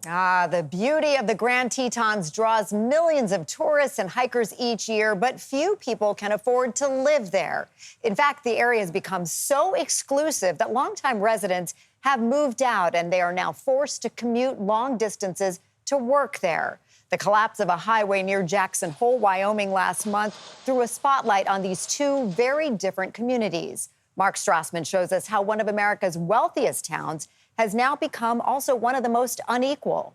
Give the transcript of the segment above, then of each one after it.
Ah, the beauty of the Grand Tetons draws millions of tourists and hikers each year, but few people can afford to live there. In fact, the area has become so exclusive that longtime residents have moved out, and they are now forced to commute long distances to work there. The collapse of a highway near Jackson Hole, Wyoming last month threw a spotlight on these two very different communities. Mark Strassman shows us how one of America's wealthiest towns has now become also one of the most unequal.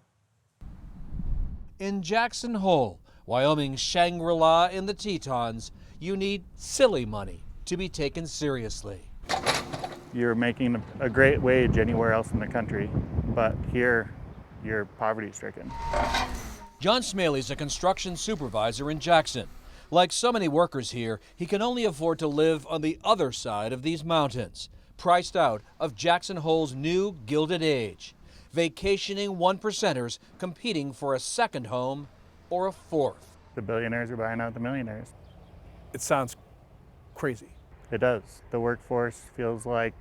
In Jackson Hole, Wyoming's Shangri-La in the Tetons, you need silly money to be taken seriously. You're making a great wage anywhere else in the country, but here you're poverty-stricken. John Smaley's a construction supervisor in Jackson. Like so many workers here, he can only afford to live on the other side of these mountains, priced out of Jackson Hole's new Gilded Age. Vacationing one-percenters competing for a second home or a fourth. The billionaires are buying out the millionaires. It sounds crazy. It does. The workforce feels like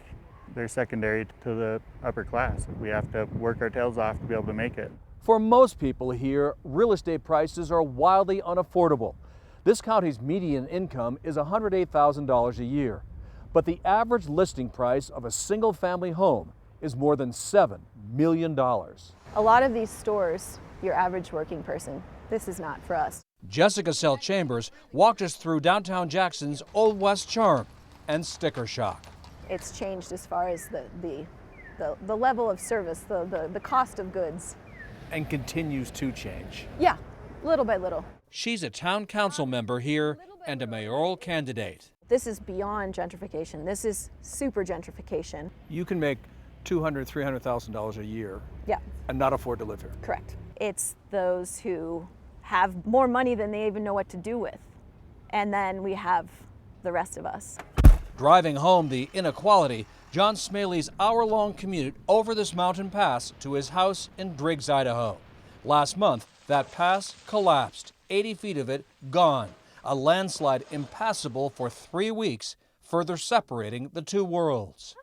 they're secondary to the upper class. We have to work our tails off to be able to make it. For most people here, real estate prices are wildly unaffordable. This county's median income is $108,000 a year, but the average listing price of a single-family home is more than $7 million. A lot of these stores, your average working person, this is not for us. Jessica Sell Chambers walked us through downtown Jackson's Old West charm and sticker shock. It's changed as far as the level of service, the cost of goods. And continues to change. Yeah, little by little. She's a town council member here and a mayoral candidate. This is beyond gentrification. This is super gentrification. You can make $200,000, $300,000 a year Yeah, and not afford to live here. correct. It's those who have more money than they even know what to do with. And then we have the rest of us. Driving home the inequality, John Smaley's hour-long commute over this mountain pass to his house in Driggs, Idaho. Last month, that pass collapsed, 80 feet of it gone. A landslide impassable for 3 weeks, further separating the two worlds.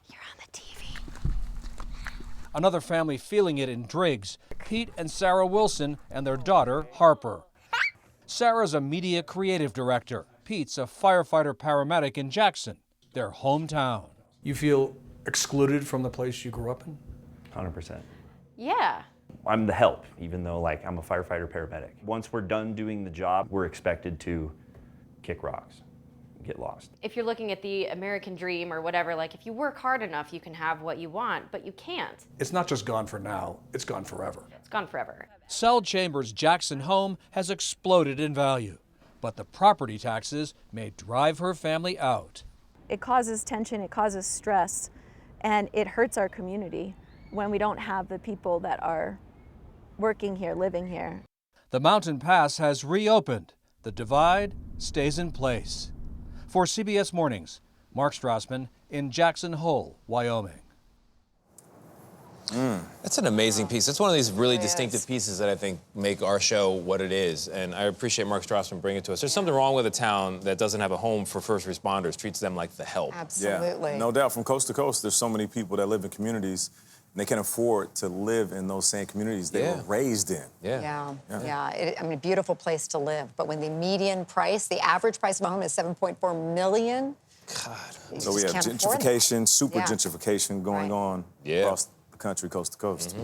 You're on the TV. Another family feeling it in Driggs, Pete and Sarah Wilson and their daughter, Harper. Sarah's a media creative director. Pete's a firefighter paramedic in Jackson, their hometown. You feel excluded from the place you grew up in? 100%. Yeah. I'm the help, even though I'm a firefighter paramedic. Once we're done doing the job, we're expected to kick rocks, get lost. If you're looking at the American dream or whatever, if you work hard enough, you can have what you want, but you can't. It's not just gone for now, it's gone forever. It's gone forever. Sell Chambers' Jackson home has exploded in value, but the property taxes may drive her family out. It causes tension, it causes stress, and it hurts our community when we don't have the people that are working here, living here. The mountain pass has reopened. The divide stays in place. For CBS Mornings, Mark Strassman in Jackson Hole, Wyoming. That's an amazing piece. It's one of these really Yes. distinctive pieces that I think make our show what it is. And I appreciate Mark Strassman bringing it to us. There's something wrong with a town that doesn't have a home for first responders, treats them like the help. Absolutely. Yeah, no doubt. From coast to coast, there's so many people that live in communities, and they can afford to live in those same communities they were raised in. Yeah. A beautiful place to live. But when the median price, the average price of a home is $7.4 million. God. So we have gentrification, super Yeah. gentrification going on across the country, coast to coast.